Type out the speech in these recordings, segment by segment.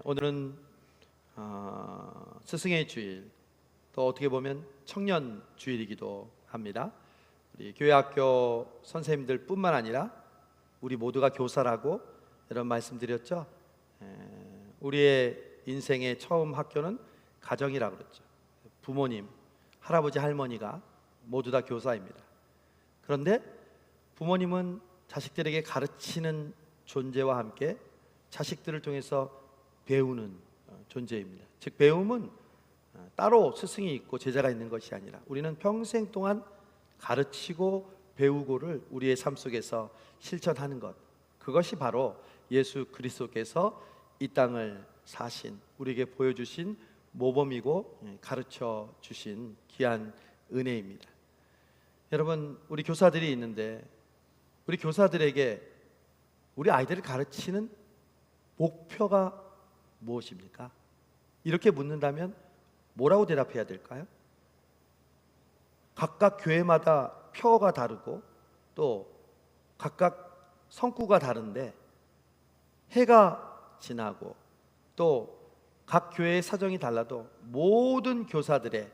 오늘은 스승의 주일, 또 어떻게 보면 청년 주일이기도 합니다. 우리 교회학교 선생님들 뿐만 아니라 우리 모두가 교사라고 이런 말씀드렸죠. 우리의 인생의 처음 학교는 가정이라고 그랬죠. 부모님, 할아버지, 할머니가 모두 다 교사입니다. 그런데 부모님은 자식들에게 가르치는 존재와 함께 자식들을 통해서 배우는 존재입니다. 즉 배움은 따로 스승이 있고 제자가 있는 것이 아니라 우리는 평생 동안 가르치고 배우고를 우리의 삶 속에서 실천하는 것, 그것이 바로 예수 그리스도께서 이 땅을 사신, 우리에게 보여주신 모범이고 가르쳐 주신 귀한 은혜입니다. 여러분, 우리 교사들이 있는데 우리 교사들에게 우리 아이들을 가르치는 목표가 무엇입니까? 이렇게 묻는다면 뭐라고 대답해야 될까요? 각각 교회마다 표어가 다르고 또 각각 성구가 다른데 해가 지나고 또 각 교회의 사정이 달라도 모든 교사들의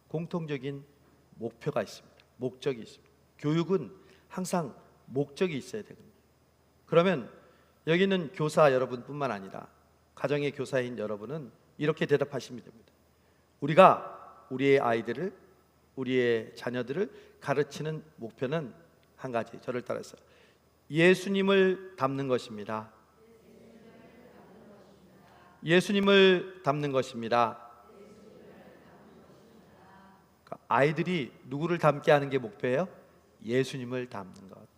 공통적인 목표가 있습니다. 목적이 있습니다. 교육은 항상 목적이 있어야 되거든요. 그러면 여기 있는 교사 여러분뿐만 아니라 가정의 교사인 여러분은 이렇게 대답하시면 됩니다. 우리가 우리의 아이들을, 우리의 자녀들을 가르치는 목표는 한 가지, 저를 따라서 예수님을 닮는 것입니다. 예수님을 닮는 것입니다. 그러니까 아이들이 누구를 닮게 하는 게 목표예요? 예수님을 닮는 것.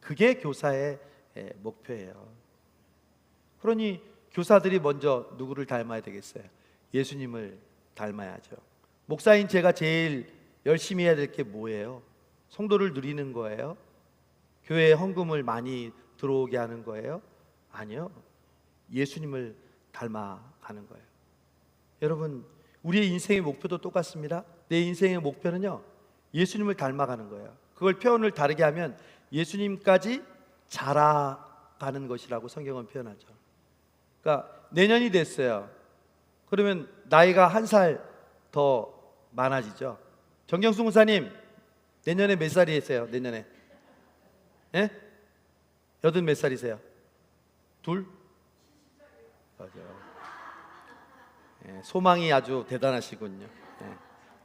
그게 교사의 목표예요. 그러니 교사들이 먼저 누구를 닮아야 되겠어요? 예수님을 닮아야죠. 목사인 제가 제일 열심히 해야 될 게 뭐예요? 성도를 누리는 거예요? 교회에 헌금을 많이 들어오게 하는 거예요? 아니요. 예수님을 닮아가는 거예요. 여러분, 우리의 인생의 목표도 똑같습니다. 내 인생의 목표는요, 예수님을 닮아가는 거예요. 그걸 표현을 다르게 하면 예수님까지 자라가는 것이라고 성경은 표현하죠. 그러니까 내년이 됐어요. 그러면 나이가 한 살 더 많아지죠. 정경수 목사님, 내년에 몇 살이세요? 내년에? 예? 여든 몇 살이세요? 둘? 맞아요. 예, 소망이 아주 대단하시군요. 예,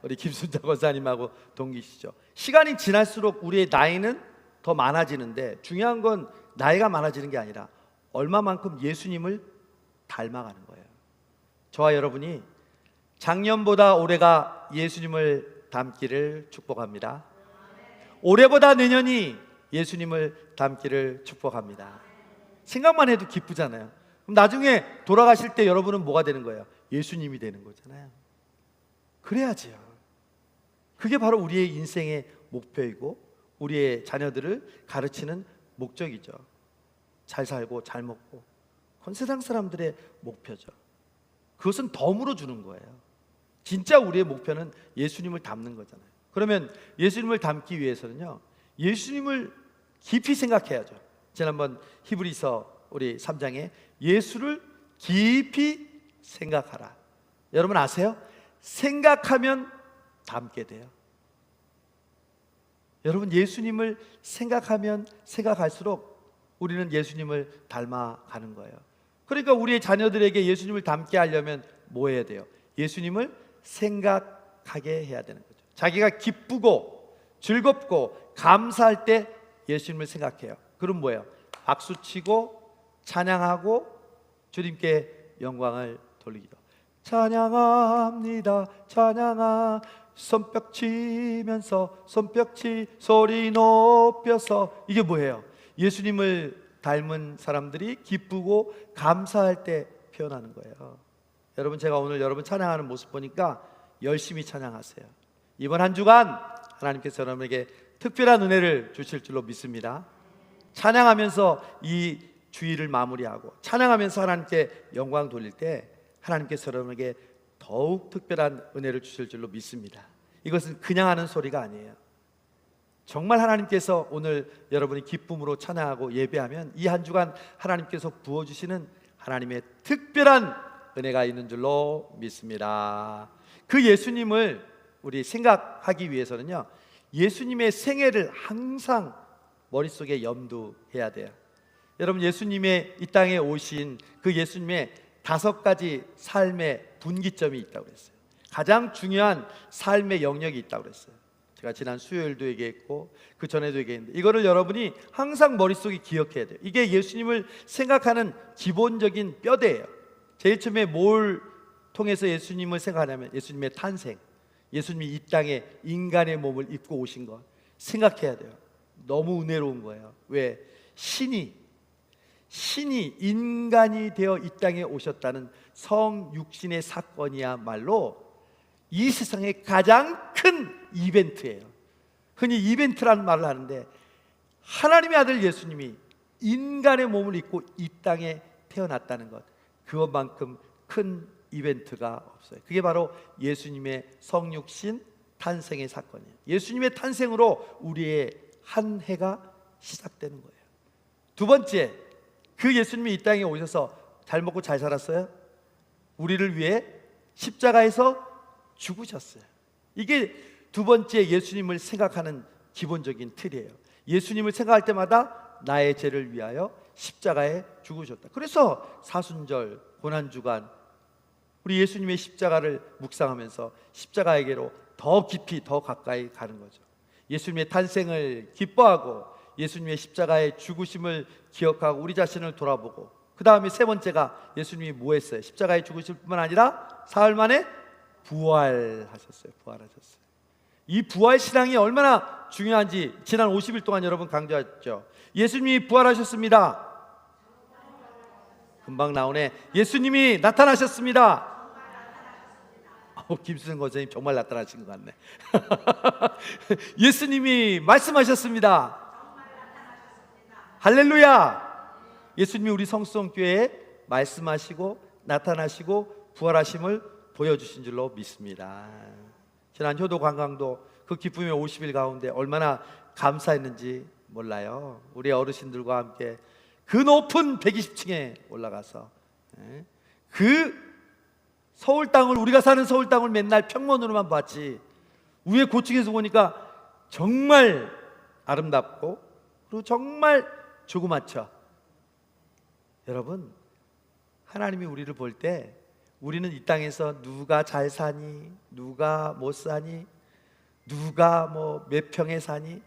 우리 김순자 권사님하고 동기시죠. 시간이 지날수록 우리의 나이는 더 많아지는데 중요한 건 나이가 많아지는 게 아니라 얼마만큼 예수님을 닮아가는 거예요. 저와 여러분이 작년보다 올해가 예수님을 닮기를 축복합니다. 올해보다 내년이 예수님을 닮기를 축복합니다. 생각만 해도 기쁘잖아요. 그럼 나중에 돌아가실 때 여러분은 뭐가 되는 거예요? 예수님이 되는 거잖아요. 그래야지요. 그게 바로 우리의 인생의 목표이고 우리의 자녀들을 가르치는 목적이죠. 잘 살고 잘 먹고, 그건 세상 사람들의 목표죠. 그것은 덤으로 주는 거예요. 진짜 우리의 목표는 예수님을 닮는 거잖아요. 그러면 예수님을 닮기 위해서는요, 예수님을 깊이 생각해야죠. 지난번 히브리서 우리 3장에 예수를 깊이 생각하라. 여러분 아세요? 생각하면 닮게 돼요. 여러분, 예수님을 생각하면 생각할수록 우리는 예수님을 닮아가는 거예요. 그러니까 우리의 자녀들에게 예수님을 닮게 하려면 뭐 해야 돼요? 예수님을 생각하게 해야 되는 거죠. 자기가 기쁘고 즐겁고 감사할 때 예수님을 생각해요. 그럼 뭐예요? 박수치고 찬양하고 주님께 영광을 돌리기도. 찬양합니다, 찬양하, 손뼉 치면서 손뼉치 소리 높여서. 이게 뭐예요? 예수님을 닮은 사람들이 기쁘고 감사할 때 표현하는 거예요. 여러분, 제가 오늘 여러분 찬양하는 모습 보니까 열심히 찬양하세요. 이번 한 주간 하나님께서 여러분에게 특별한 은혜를 주실 줄로 믿습니다. 찬양하면서 이 주일을 마무리하고 찬양하면서 하나님께 영광 돌릴 때 하나님께서 여러분에게 더욱 특별한 은혜를 주실 줄로 믿습니다. 이것은 그냥 하는 소리가 아니에요. 정말 하나님께서 오늘 여러분이 기쁨으로 찬양하고 예배하면 이 한 주간 하나님께서 부어주시는 하나님의 특별한 은혜가 있는 줄로 믿습니다. 그 예수님을 우리 생각하기 위해서는요, 예수님의 생애를 항상 머릿속에 염두해야 돼요. 여러분, 예수님의 이 땅에 오신 그 예수님의 5가지 삶의 분기점이 있다고 그랬어요. 가장 중요한 삶의 영역이 있다고 그랬어요. 제가 지난 수요일도 얘기했고 그 전에도 얘기했는데, 이거를 여러분이 항상 머릿속에 기억해야 돼요. 이게 예수님을 생각하는 기본적인 뼈대예요. 제일 처음에 뭘 통해서 예수님을 생각하냐면 예수님의 탄생, 예수님이 이 땅에 인간의 몸을 입고 오신 것 생각해야 돼요. 너무 은혜로운 거예요. 왜? 신이 인간이 되어 이 땅에 오셨다는 성육신의 사건이야말로 이 세상의 가장 큰 이벤트예요. 흔히 이벤트라는 말을 하는데, 하나님의 아들 예수님이 인간의 몸을 입고 이 땅에 태어났다는 것, 그것만큼 큰 이벤트가 없어요. 그게 바로 예수님의 성육신 탄생의 사건이에요. 예수님의 탄생으로 우리의 한 해가 시작되는 거예요. 두 번째, 그 예수님이 이 땅에 오셔서 잘 먹고 잘 살았어요? 우리를 위해 십자가에서 죽으셨어요. 이게 두 번째 예수님을 생각하는 기본적인 틀이에요. 예수님을 생각할 때마다 나의 죄를 위하여 십자가에 죽으셨다. 그래서 사순절, 고난주간 우리 예수님의 십자가를 묵상하면서 십자가에게로 더 깊이 더 가까이 가는 거죠. 예수님의 탄생을 기뻐하고 예수님의 십자가의 죽으심을 기억하고 우리 자신을 돌아보고, 그 다음에 세 번째가 예수님이 뭐 했어요? 십자가에 죽으실 뿐만 아니라 사흘 만에 부활하셨어요. 이 부활 신앙이 얼마나 중요한지 지난 50일 동안 여러분 강조했죠. 예수님이 부활하셨습니다. 금방 나오네. 예수님이 나타나셨습니다. 김수정 권사님 정말 나타나신 것 같네. 예수님이 말씀하셨습니다. 할렐루야. 예수님이 우리 성수성교회에 말씀하시고 나타나시고 부활하심을 보여주신 줄로 믿습니다. 지난 효도 관광도 그 기쁨의 50일 가운데 얼마나 감사했는지 몰라요. 우리 어르신들과 함께 그 높은 120층에 올라가서 그 서울 땅을, 우리가 사는 서울 땅을 맨날 평면으로만 봤지 위에 고층에서 보니까 정말 아름답고 그리고 정말 조그맣죠. 여러분, 하나님이 우리를 볼 때 우리는 이 땅에서 누가 잘 사니, 누가 못 사니, 누가 뭐 몇 평에 사니,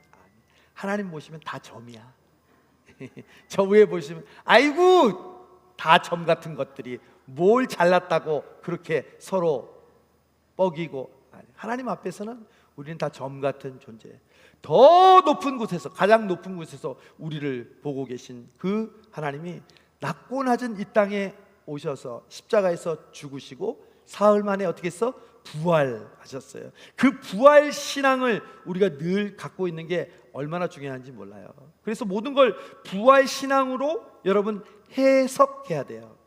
하나님 보시면 다 점이야. 저 위에 보시면 아이고 다 점 같은 것들이 뭘 잘났다고 그렇게 서로 뻐기고, 하나님 앞에서는 우리는 다 점 같은 존재. 더 높은 곳에서, 가장 높은 곳에서 우리를 보고 계신 그 하나님이 낮고 낮은 이 땅에 오셔서 십자가에서 죽으시고 사흘 만에 어떻게 했어? 부활하셨어요. 그 부활 신앙을 우리가 늘 갖고 있는 게 얼마나 중요한지 몰라요. 그래서 모든 걸 부활 신앙으로 여러분 해석해야 돼요.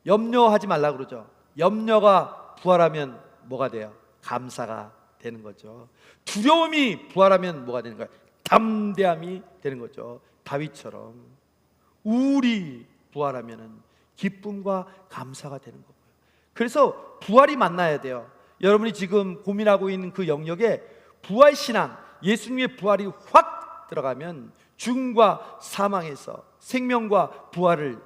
염려하지 말라 그러죠. 염려가 부활하면 뭐가 돼요? 감사가 되는 거죠. 두려움이 부활하면 뭐가 되는 거예요? 담대함이 되는 거죠. 다윗처럼 우울이 부활하면은 기쁨과 감사가 되는 거고요. 그래서 부활이 만나야 돼요. 여러분이 지금 고민하고 있는 그 영역에 부활 신앙, 예수님의 부활이 확 들어가면 죽음과 사망에서 생명과 부활을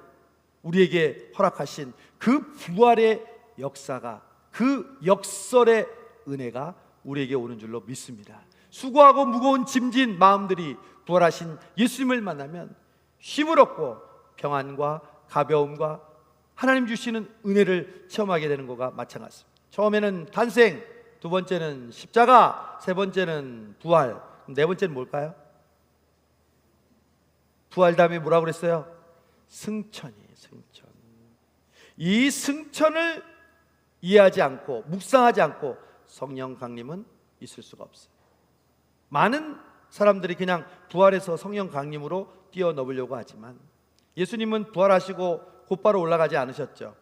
우리에게 허락하신 그 부활의 역사가, 그 역설의 은혜가 우리에게 오는 줄로 믿습니다. 수고하고 무거운 짐진 마음들이 부활하신 예수님을 만나면 쉼을 얻고 평안과 가벼움과 하나님 주시는 은혜를 체험하게 되는 것과 마찬가지입니다. 처음에는 탄생, 두 번째는 십자가, 세 번째는 부활, 네 번째는 뭘까요? 부활 다음에 뭐라고 그랬어요? 승천이에요. 승천. 이 승천을 이해하지 않고 묵상하지 않고 성령 강림은 있을 수가 없어요. 많은 사람들이 그냥 부활해서 성령 강림으로 뛰어넘으려고 하지만 예수님은 부활하시고 곧바로 올라가지 않으셨죠.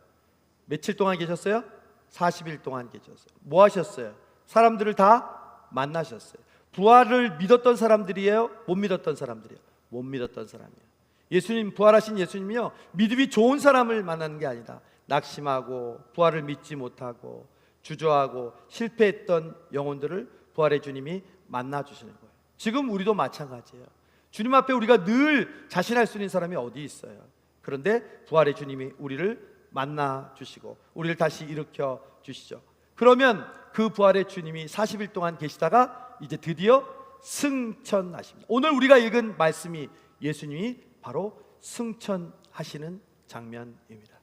며칠 동안 계셨어요? 40일 동안 계셨어요. 뭐 하셨어요? 사람들을 다 만나셨어요. 부활을 믿었던 사람들이에요? 못 믿었던 사람들이에요? 못 믿었던 사람이에요. 예수님, 부활하신 예수님이요, 믿음이 좋은 사람을 만나는 게 아니라 낙심하고 부활을 믿지 못하고 주저하고 실패했던 영혼들을 부활의 주님이 만나 주시는 거예요. 지금 우리도 마찬가지예요. 주님 앞에 우리가 늘 자신할 수 있는 사람이 어디 있어요? 그런데 부활의 주님이 우리를 만나 주시고 우리를 다시 일으켜 주시죠. 그러면 그 부활의 주님이 40일 동안 계시다가 이제 드디어 승천하십니다. 오늘 우리가 읽은 말씀이 예수님이 바로 승천하시는 장면입니다.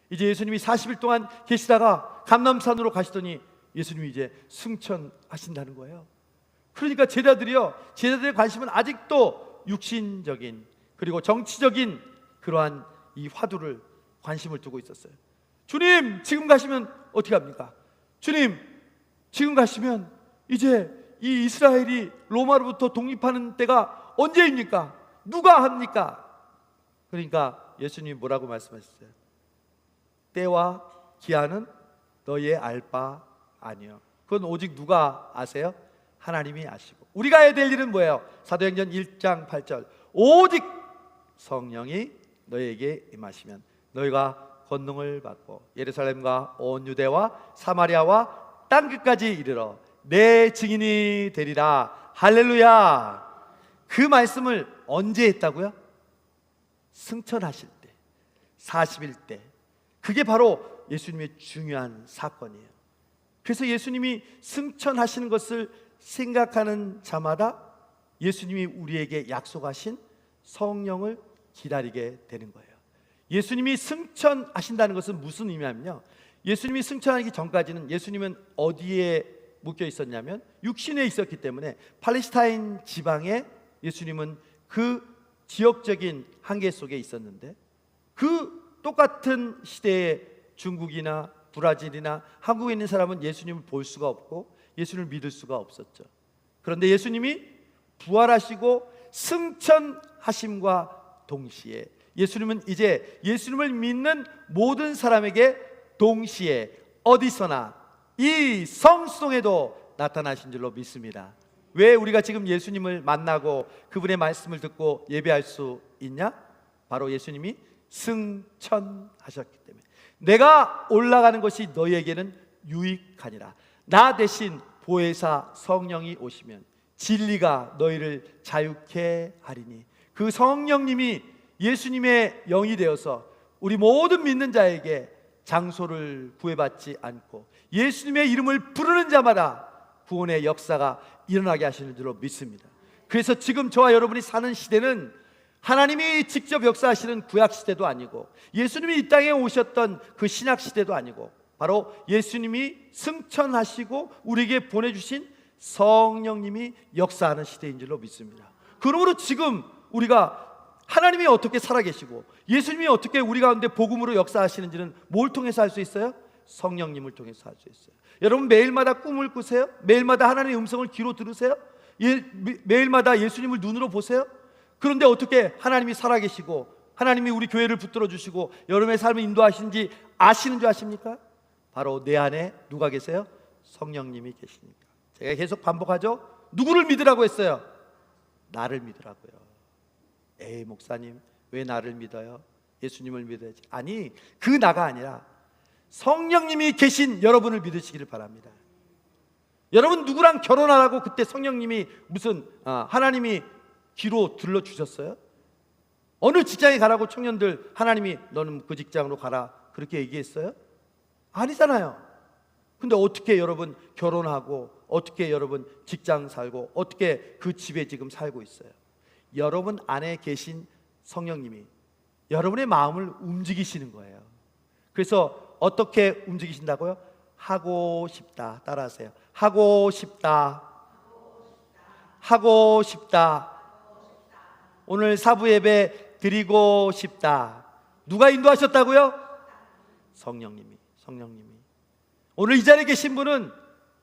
이제 예수님이 40일 동안 계시다가 감람산으로 가시더니 예수님이 이제 승천하신다는 거예요. 그러니까 제자들의 관심은 아직도 육신적인 그리고 정치적인 그러한 이 화두를 관심을 두고 있었어요. 주님, 지금 가시면 어떻게 합니까? 주님, 지금 가시면 이제 이 이스라엘이 로마로부터 독립하는 때가 언제입니까? 누가 합니까? 그러니까 예수님이 뭐라고 말씀하셨어요? 때와 기한은 너희의 알 바 아니요. 그건 오직 누가 아세요? 하나님이 아시고. 우리가 해야 될 일은 뭐예요? 사도행전 1장 8절 오직 성령이 너희에게 임하시면 너희가 권능을 받고 예루살렘과 온 유대와 사마리아와 땅끝까지 이르러 내 증인이 되리라. 할렐루야. 그 말씀을 언제 했다고요? 승천하실 때, 40일 때. 그게 바로 예수님의 중요한 사건이에요. 그래서 예수님이 승천하시는 것을 생각하는 자마다 예수님이 우리에게 약속하신 성령을 기다리게 되는 거예요. 예수님이 승천하신다는 것은 무슨 의미냐면요, 예수님이 승천하기 전까지는 예수님은 어디에 묶여 있었냐면 육신에 있었기 때문에 팔레스타인 지방에 예수님은 그 지역적인 한계 속에 있었는데, 그 똑같은 시대에 중국이나 브라질이나 한국에 있는 사람은 예수님을 볼 수가 없고 예수님을 믿을 수가 없었죠. 그런데 예수님이 부활하시고 승천하심과 동시에 예수님은 이제 예수님을 믿는 모든 사람에게 동시에 어디서나 이 성수동에도 나타나신 줄로 믿습니다. 왜 우리가 지금 예수님을 만나고 그분의 말씀을 듣고 예배할 수 있냐? 바로 예수님이 승천하셨기 때문에. 내가 올라가는 것이 너희에게는 유익하니라. 나 대신 보혜사 성령이 오시면 진리가 너희를 자유케 하리니. 그 성령님이 예수님의 영이 되어서 우리 모든 믿는 자에게 장소를 구애받지 않고 예수님의 이름을 부르는 자마다 구원의 역사가 일어나게 하시는 줄로 믿습니다. 그래서 지금 저와 여러분이 사는 시대는 하나님이 직접 역사하시는 구약 시대도 아니고 예수님이 이 땅에 오셨던 그 신약 시대도 아니고 바로 예수님이 승천하시고 우리에게 보내주신 성령님이 역사하는 시대인 줄로 믿습니다. 그러므로 지금 우리가 하나님이 어떻게 살아계시고 예수님이 어떻게 우리 가운데 복음으로 역사하시는지는 뭘 통해서 알 수 있어요? 성령님을 통해서 알 수 있어요. 여러분 매일마다 꿈을 꾸세요? 매일마다 하나님의 음성을 귀로 들으세요? 매일마다 예수님을 눈으로 보세요? 그런데 어떻게 하나님이 살아계시고 하나님이 우리 교회를 붙들어 주시고 여러분의 삶을 인도하시는지 아시는 줄 아십니까? 바로 내 안에 누가 계세요? 성령님이 계시니까. 제가 계속 반복하죠. 누구를 믿으라고 했어요? 나를 믿으라고요. 에이 목사님 왜 나를 믿어요? 예수님을 믿어야지. 아니, 그 나가 아니라 성령님이 계신 여러분을 믿으시기를 바랍니다. 여러분 누구랑 결혼하라고 그때 성령님이 무슨 하나님이 귀로 들려주셨어요? 어느 직장에 가라고 청년들 하나님이 너는 그 직장으로 가라 그렇게 얘기했어요? 아니잖아요. 근데 어떻게 여러분 결혼하고 어떻게 여러분 직장 살고 어떻게 그 집에 지금 살고 있어요? 여러분 안에 계신 성령님이 여러분의 마음을 움직이시는 거예요. 그래서 어떻게 움직이신다고요? 하고 싶다. 따라하세요. 하고 싶다. 하고 싶다. 오늘 사부 예배 드리고 싶다. 누가 인도하셨다고요? 성령님이. 오늘 이 자리에 계신 분은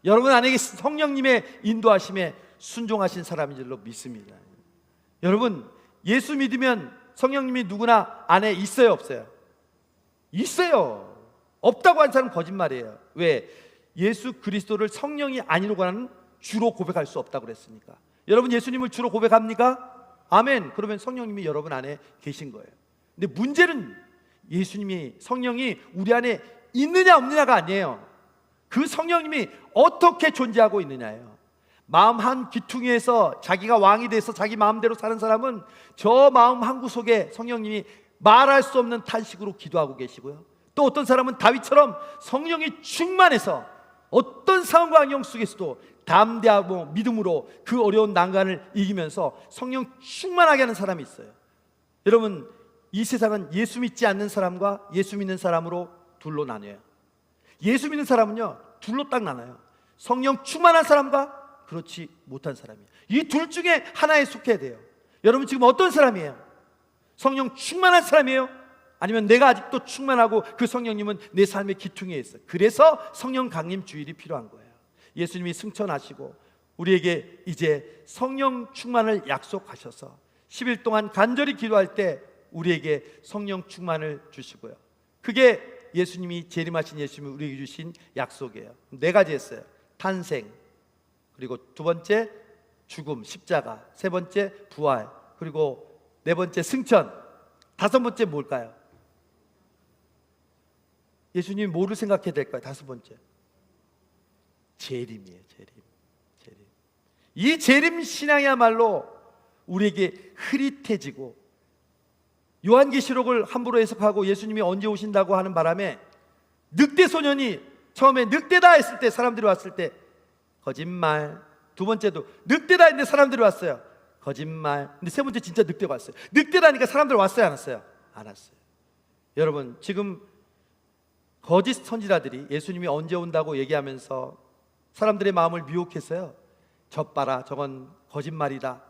여러분 안에 계신 성령님의 인도하심에 순종하신 사람인 줄로 믿습니다. 여러분 예수 믿으면 성령님이 누구나 안에 있어요, 없어요? 있어요. 없다고 하는 사람은 거짓말이에요. 왜? 예수 그리스도를 성령이 아니라고 하는 주로 고백할 수 없다고 그랬으니까. 여러분 예수님을 주로 고백합니까? 아멘. 그러면 성령님이 여러분 안에 계신 거예요. 근데 문제는 예수님이, 성령이 우리 안에 있느냐 없느냐가 아니에요. 그 성령님이 어떻게 존재하고 있느냐예요. 마음 한 귀퉁이에서 자기가 왕이 돼서 자기 마음대로 사는 사람은 저 마음 한 구석에 성령님이 말할 수 없는 탄식으로 기도하고 계시고요, 또 어떤 사람은 다윗처럼 성령이 충만해서 어떤 상황과 환경 속에서도 담대하고 믿음으로 그 어려운 난관을 이기면서 성령 충만하게 하는 사람이 있어요. 여러분, 이 세상은 예수 믿지 않는 사람과 예수 믿는 사람으로 둘로 나뉘어요. 예수 믿는 사람은요, 둘로 딱 나눠요. 성령 충만한 사람과 그렇지 못한 사람이에요. 이 둘 중에 하나에 속해야 돼요. 여러분 지금 어떤 사람이에요? 성령 충만한 사람이에요? 아니면 내가 아직도 충만하고 그 성령님은 내 삶의 기퉁이에 있어요. 그래서 성령 강림 주일이 필요한 거예요. 예수님이 승천하시고 우리에게 이제 성령 충만을 약속하셔서 10일 동안 간절히 기도할 때 우리에게 성령 충만을 주시고요, 그게 예수님이 재림하신 예수님이 우리에게 주신 약속이에요. 네 가지 했어요. 탄생, 그리고 두 번째 죽음, 십자가, 세 번째 부활, 그리고 네 번째 승천, 다섯 번째 뭘까요? 예수님이 뭐를 생각해야 될까요? 다섯 번째 재림이에요. 재림. 이 재림 신앙이야말로 우리에게 흐릿해지고, 요한계시록을 함부로 해석하고 예수님이 언제 오신다고 하는 바람에 늑대 소년이 처음에 늑대다 했을 때, 사람들이 왔을 때 거짓말, 두 번째도 늑대다 했는데 사람들이 왔어요, 거짓말. 근데 세 번째 진짜 늑대가 왔어요. 늑대라니까 사람들 왔어요, 안 왔어요? 안 왔어요. 여러분, 지금 거짓 선지자들이 예수님이 언제 온다고 얘기하면서 사람들의 마음을 미혹했어요. 저 봐라, 저건 거짓말이다.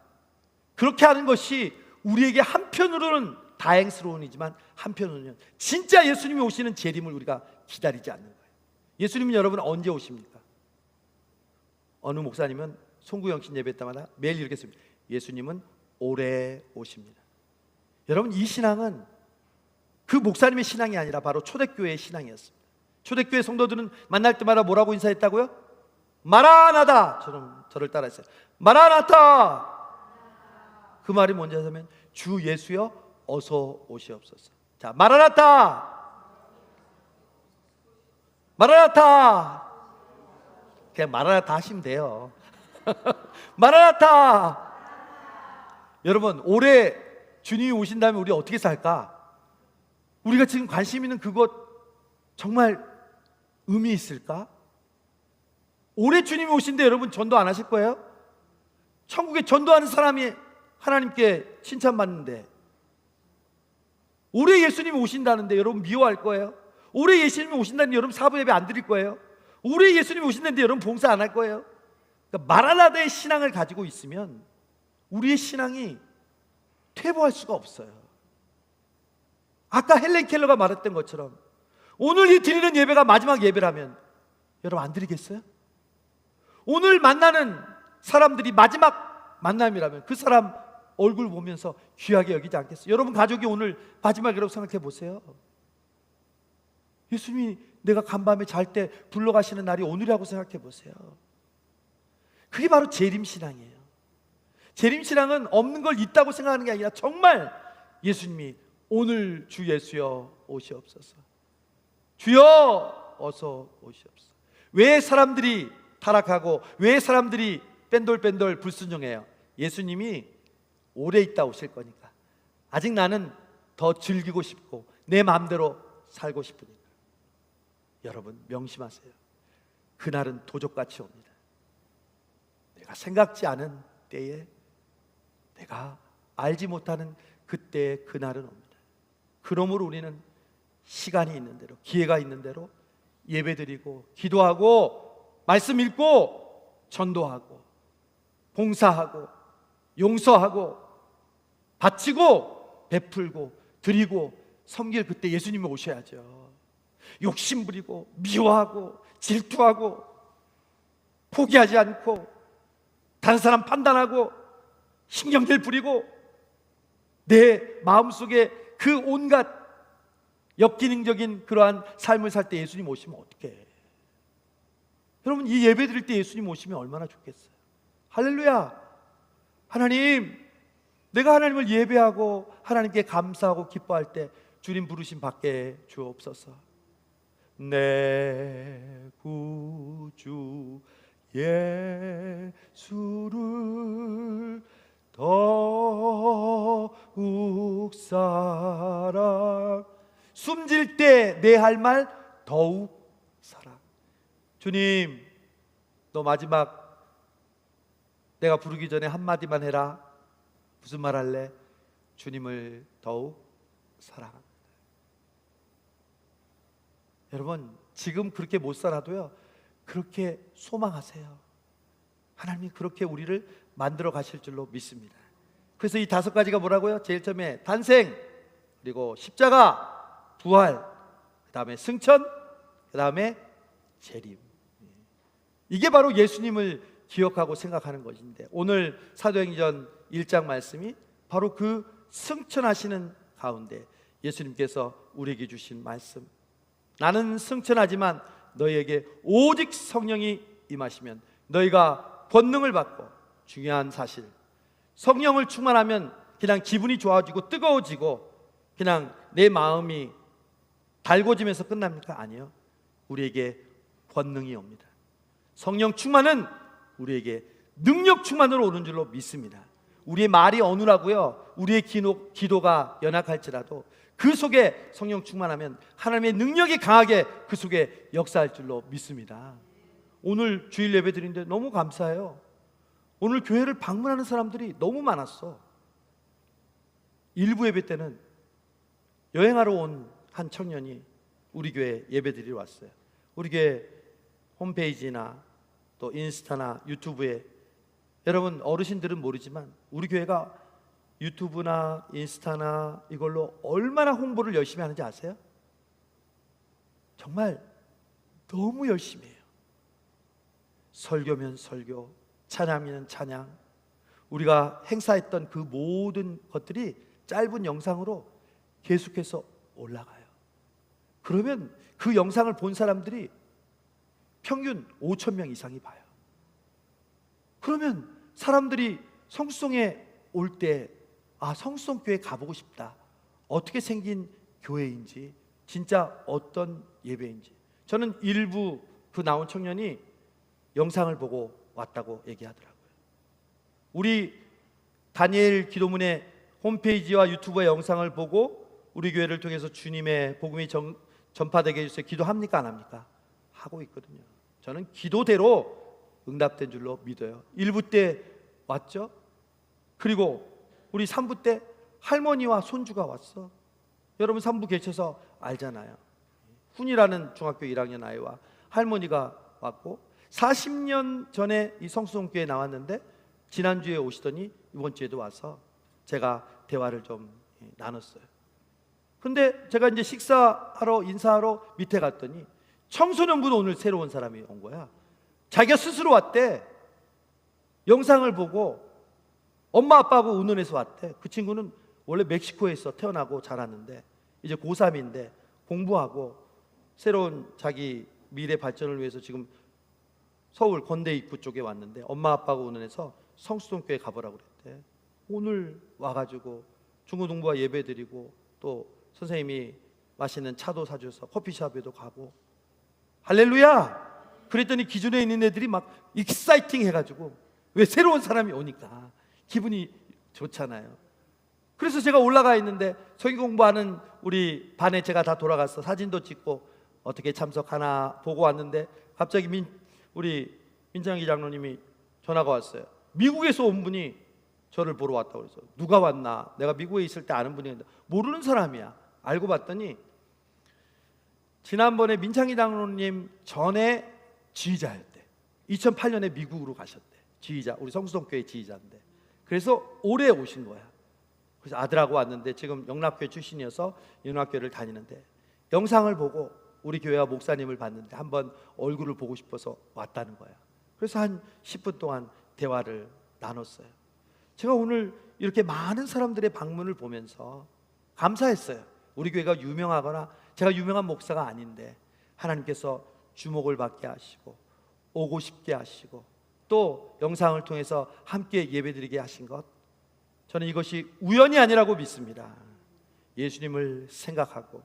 그렇게 하는 것이 우리에게 한편으로는 다행스러운이지만 한편으로는 진짜 예수님이 오시는 재림을 우리가 기다리지 않는 거예요. 예수님은 여러분 언제 오십니까? 어느 목사님은 송구영신 예배 때마다 매일 이렇게 씁니다. 예수님은 오래 오십니다. 여러분, 이 신앙은 그 목사님의 신앙이 아니라 바로 초대교회의 신앙이었습니다. 초대교회 성도들은 만날 때마다 뭐라고 인사했다고요? 마라나다. 저를 따라했어요. 마라나타. 그 말이 뭔지 아시면 주 예수여 어서 오시옵소서. 자, 마라나타. 마라나타. 그냥 마라나타 하시면 돼요. 마라나타. 여러분, 올해 주님이 오신다면 우리 어떻게 살까? 우리가 지금 관심 있는 그것 정말 의미 있을까? 올해 주님이 오신데 여러분 전도 안 하실 거예요? 천국에 전도하는 사람이 하나님께 칭찬받는데, 올해 예수님이 오신다는데 여러분 미워할 거예요? 올해 예수님이 오신다는데 여러분 사부 예배 안 드릴 거예요? 올해 예수님이 오신다는데 여러분 봉사 안 할 거예요? 그러니까 마라나다의 신앙을 가지고 있으면 우리의 신앙이 퇴보할 수가 없어요. 아까 헬렌 켈러가 말했던 것처럼 오늘 이 드리는 예배가 마지막 예배라면 여러분 안 드리겠어요? 오늘 만나는 사람들이 마지막 만남이라면 그 사람 얼굴 보면서 귀하게 여기지 않겠어요? 여러분 가족이 오늘 마지막이라고 생각해 보세요. 예수님이 내가 간밤에 잘 때 불러가시는 날이 오늘이라고 생각해 보세요. 그게 바로 재림신앙이에요. 재림신앙은 없는 걸 있다고 생각하는 게 아니라 정말 예수님이 오늘 주 예수여 오시옵소서, 주여 어서 오시옵소서. 왜 사람들이 타락하고 왜 사람들이 뺀돌뺀돌 불순종해요? 예수님이 오래 있다 오실 거니까. 아직 나는 더 즐기고 싶고 내 마음대로 살고 싶으니까. 여러분 명심하세요. 그날은 도적같이 옵니다. 내가 생각지 않은 때에, 내가 알지 못하는 그때의 그날은 옵니다. 그러므로 우리는 시간이 있는 대로, 기회가 있는 대로 예배드리고 기도하고 말씀 읽고 전도하고 봉사하고 용서하고 바치고 베풀고 드리고 섬길 그때 예수님이 오셔야죠. 욕심 부리고 미워하고 질투하고 포기하지 않고 다른 사람 판단하고 신경질 부리고 내 마음속에 그 온갖 역기능적인 그러한 삶을 살 때 예수님 오시면 어떡해? 여러분 이 예배 드릴 때 예수님 오시면 얼마나 좋겠어요. 할렐루야. 하나님, 내가 하나님을 예배하고 하나님께 감사하고 기뻐할 때 주님 부르심 받게 주옵소서. 내 구주 예수를 더욱 사랑, 숨질 때 내 할 말 더욱 사랑. 주님, 너 마지막 내가 부르기 전에 한마디만 해라. 무슨 말 할래? 주님을 더욱 사랑합니다. 여러분, 지금 그렇게 못 살아도요, 그렇게 소망하세요. 하나님이 그렇게 우리를 만들어 가실 줄로 믿습니다. 그래서 이 5가지가 뭐라고요? 제일 처음에 탄생, 그리고 십자가, 부활, 그 다음에 승천, 그 다음에 재림. 이게 바로 예수님을 기억하고 생각하는 것인데, 오늘 사도행전 1장 말씀이 바로 그 승천하시는 가운데 예수님께서 우리에게 주신 말씀, 나는 승천하지만 너희에게 오직 성령이 임하시면 너희가 권능을 받고, 중요한 사실, 성령을 충만하면 그냥 기분이 좋아지고 뜨거워지고 그냥 내 마음이 달궈지면서 끝납니까? 아니요. 우리에게 권능이 옵니다. 성령 충만은 우리에게 능력 충만으로 오는 줄로 믿습니다. 우리의 말이 어눌하고요, 우리의 기도가 연약할지라도 그 속에 성령 충만하면 하나님의 능력이 강하게 그 속에 역사할 줄로 믿습니다. 오늘 주일 예배 드리는데 너무 감사해요. 오늘 교회를 방문하는 사람들이 너무 많았어. 일부 예배 때는 여행하러 온 한 청년이 우리 교회 예배 드리러 왔어요. 우리 교회 홈페이지나 또 인스타나 유튜브에, 여러분 어르신들은 모르지만 우리 교회가 유튜브나 인스타나 이걸로 얼마나 홍보를 열심히 하는지 아세요? 정말 너무 열심히 해요. 설교면 설교, 찬양이면 찬양, 우리가 행사했던 그 모든 것들이 짧은 영상으로 계속해서 올라가요. 그러면 그 영상을 본 사람들이 평균 5,000명 이상이 봐요. 그러면 사람들이 성수성에 올 때, 아, 성수성교회 가보고 싶다, 어떻게 생긴 교회인지, 진짜 어떤 예배인지. 저는 일부 그 나온 청년이 영상을 보고 왔다고 얘기하더라고요. 우리 다니엘 기도문의 홈페이지와 유튜브의 영상을 보고 우리 교회를 통해서 주님의 복음이 전파되게 해주세요. 기도합니까? 안 합니까? 하고 있거든요. 저는 기도대로 응답된 줄로 믿어요. 1부 때 왔죠. 그리고 우리 3부 때 할머니와 손주가 왔어. 여러분 3부 계셔서 알잖아요. 훈이라는 중학교 1학년 아이와 할머니가 왔고, 40년 전에 이 성수동교회에 나왔는데 지난주에 오시더니 이번 주에도 와서 제가 대화를 좀 나눴어요. 근데 제가 이제 식사하러 인사하러 밑에 갔더니 청소년부도 오늘 새로 온 사람이 온 거야. 자기가 스스로 왔대. 영상을 보고 엄마 아빠하고 의논해서 왔대. 그 친구는 원래 멕시코에서 태어나고 자랐는데 이제 고3인데 공부하고 새로운 자기 미래 발전을 위해서 지금 서울 건대 입구 쪽에 왔는데 엄마 아빠하고 의논해서 성수동교회 가보라고 그랬대. 오늘 와가지고 중고등부와 예배 드리고 또 선생님이 맛있는 차도 사줘서 커피숍에도 가고, 할렐루야! 그랬더니 기존에 있는 애들이 막 익사이팅 해가지고, 왜 새로운 사람이 오니까 기분이 좋잖아요. 그래서 제가 올라가 있는데 성경 공부하는 우리 반에 제가 다 돌아가서 사진도 찍고 어떻게 참석하나 보고 왔는데 갑자기 우리 민창기 장로님이 전화가 왔어요. 미국에서 온 분이 저를 보러 왔다고 그래서 누가 왔나? 내가 미국에 있을 때 아는 분이었는데 모르는 사람이야. 알고 봤더니 지난번에 민창기 장로님 전에 지휘자였대. 2008년에 미국으로 가셨대. 지휘자, 우리 성수동교회 지휘자인데. 그래서 올해 오신 거야. 그래서 아들하고 왔는데 지금 영락교회 출신이어서 영락교회를 다니는데 영상을 보고 우리 교회와 목사님을 봤는데 한번 얼굴을 보고 싶어서 왔다는 거야. 그래서 한 10분 동안 대화를 나눴어요. 제가 오늘 이렇게 많은 사람들의 방문을 보면서 감사했어요. 우리 교회가 유명하거나 제가 유명한 목사가 아닌데 하나님께서 주목을 받게 하시고 오고 싶게 하시고 또 영상을 통해서 함께 예배드리게 하신 것, 저는 이것이 우연이 아니라고 믿습니다. 예수님을 생각하고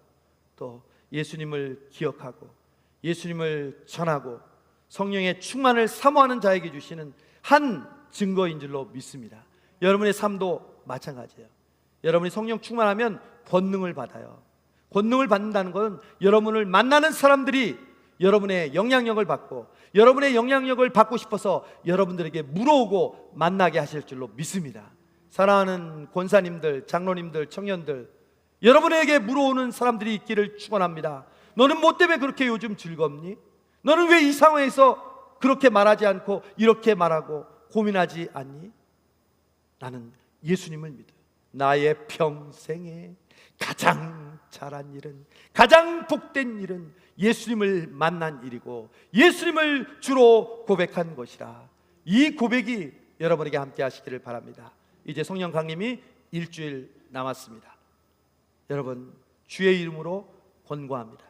또 예수님을 기억하고 예수님을 전하고 성령의 충만을 사모하는 자에게 주시는 한 증거인 줄로 믿습니다. 여러분의 삶도 마찬가지예요. 여러분이 성령 충만하면 권능을 받아요. 권능을 받는다는 것은 여러분을 만나는 사람들이 여러분의 영향력을 받고 여러분의 영향력을 받고 싶어서 여러분들에게 물어오고 만나게 하실 줄로 믿습니다. 사랑하는 권사님들, 장로님들, 청년들, 여러분에게 물어오는 사람들이 있기를 축원합니다. 너는 뭐 때문에 그렇게 요즘 즐겁니? 너는 왜 이 상황에서 그렇게 말하지 않고 이렇게 말하고 고민하지 않니? 나는 예수님을 믿어요. 나의 평생에 가장 잘한 일은, 가장 복된 일은 예수님을 만난 일이고 예수님을 주로 고백한 것이라. 이 고백이 여러분에게 함께 하시기를 바랍니다. 이제 성령 강림이 일주일 남았습니다. 여러분, 주의 이름으로 권고합니다.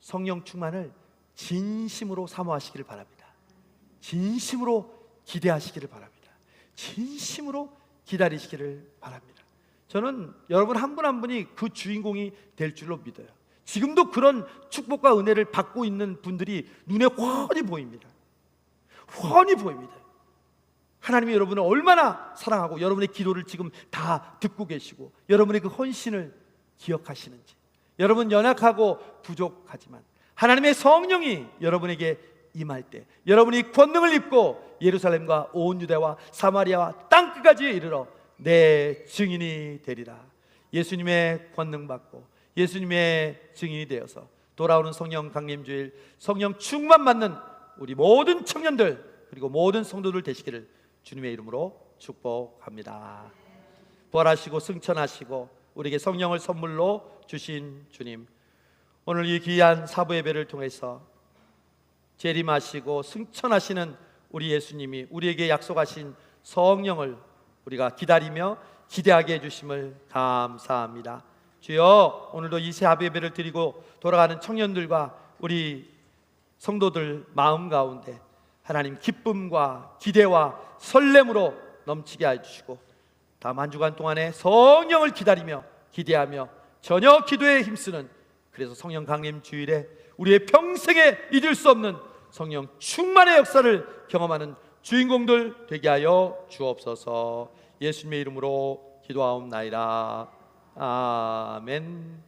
성령 충만을 진심으로 사모하시기를 바랍니다. 진심으로 기대하시기를 바랍니다. 진심으로 기다리시기를 바랍니다. 저는 여러분 한 분 한 분이 그 주인공이 될 줄로 믿어요. 지금도 그런 축복과 은혜를 받고 있는 분들이 눈에 훤히 보입니다. 훤히 보입니다. 하나님이 여러분을 얼마나 사랑하고 여러분의 기도를 지금 다 듣고 계시고 여러분의 그 헌신을 기억하시는지. 여러분 연약하고 부족하지만 하나님의 성령이 여러분에게 임할 때 여러분이 권능을 입고 예루살렘과 온 유대와 사마리아와 땅끝까지 이르러 내 증인이 되리라. 예수님의 권능 받고 예수님의 증인이 되어서 돌아오는 성령 강림 주일, 성령 충만 받는 우리 모든 청년들 그리고 모든 성도들 되시기를 주님의 이름으로 축복합니다. 부활하시고 승천하시고 우리에게 성령을 선물로 주신 주님, 오늘 이 귀한 사부 예배를 통해서 재림하시고 승천하시는 우리 예수님이 우리에게 약속하신 성령을 우리가 기다리며 기대하게 해주심을 감사합니다. 주여, 오늘도 이 사부 예배를 드리고 돌아가는 청년들과 우리 성도들 마음 가운데 하나님 기쁨과 기대와 설렘으로 넘치게 해주시고 다음 한 주간 동안에 성령을 기다리며 기대하며 전혀 기도에 힘쓰는, 그래서 성령 강림 주일에 우리의 평생에 잊을 수 없는 성령 충만의 역사를 경험하는 주인공들 되게 하여 주옵소서. 예수님의 이름으로 기도하옵나이다. 아멘.